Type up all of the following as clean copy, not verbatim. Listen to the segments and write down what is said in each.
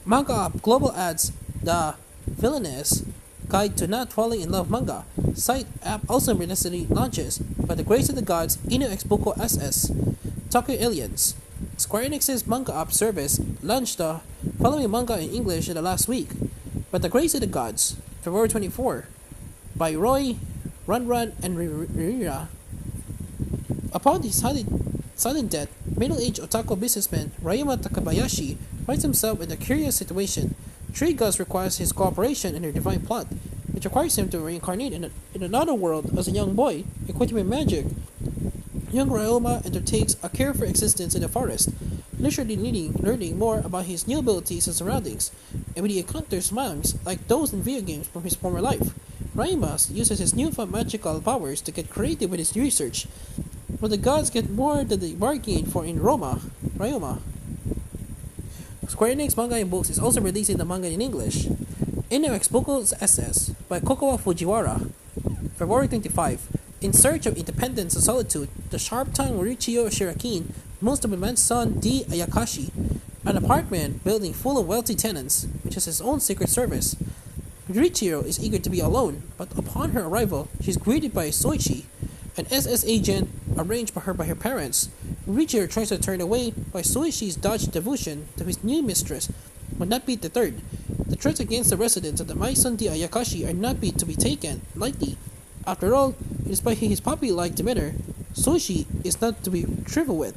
Manga Global adds the Villainess Guide to Not Falling in Love manga. Site app also recently launches by the grace of the gods Inu Boku SS. Tokyo Aliens. Square Enix's manga app service launched the following manga in English in the last week. By the grace of the gods, February 24, by Roy, Run, and Rira. Upon his sudden death, middle-aged otaku businessman Ryuma Takabayashi finds himself in a curious situation. Three gods requires his cooperation in their divine plot, which requires him to reincarnate in another world as a young boy, equipped with magic. Young Ryoma undertakes a carefree existence in the forest, literally learning more about his new abilities and surroundings, and when he encounters monks like those in video games from his former life. Ryuma uses his newfound magical powers to get creative with his research, but the gods get more than they bargained for in Ryoma. Square Enix Manga in Books is also releasing the manga in English. Inu Boku SS by Kokowa Fujiwara. February 25. In search of independence and solitude, the sharp-tongued Richiyo Shirakin moves to Biman's son D. Ayakashi, an apartment building full of wealthy tenants, which has its own secret service. Richiyo is eager to be alone, but upon her arrival, she is greeted by Soichi, an SS agent arranged by her parents. Richiyo tries to turn away, but Soichi's dogged devotion to his new mistress would not be deterred. The threats against the residents of the Maison de Ayakashi are not to be taken lightly. After all, despite his puppy-like demeanor, Soichi is not to be trifled with.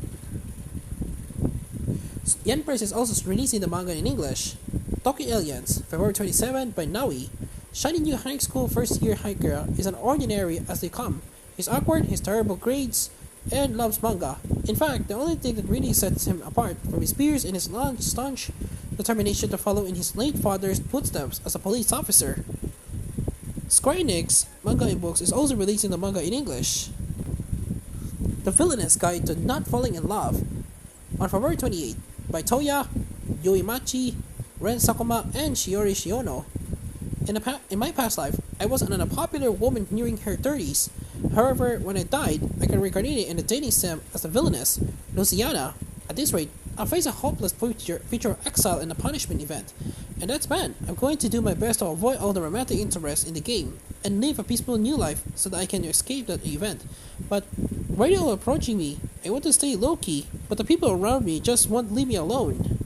Yen Press is also releasing the manga in English. Tokyo Aliens, February 27 by Naui. Shiny new high school first-year hiker is an ordinary as they come. He's awkward, his terrible grades, and loves manga. In fact, the only thing that really sets him apart from his peers is his staunch determination to follow in his late father's footsteps as a police officer. Square Enix Manga in Books is also releasing the manga in English. The Villainess Guide to Not Falling in Love on February 28 by Toya, Yoimachi, Ren Sakuma, and Shiori Shiono. In my past life, I was an unpopular woman nearing her 30s. However, when I died, I got reincarnated in the dating sim as the villainess, Luciana. At this rate, I'll face a hopeless future of exile and a punishment event. And that's bad. I'm going to do my best to avoid all the romantic interest in the game and live a peaceful new life so that I can escape that event. But why are you all approaching me? I want to stay low-key, but the people around me just won't leave me alone.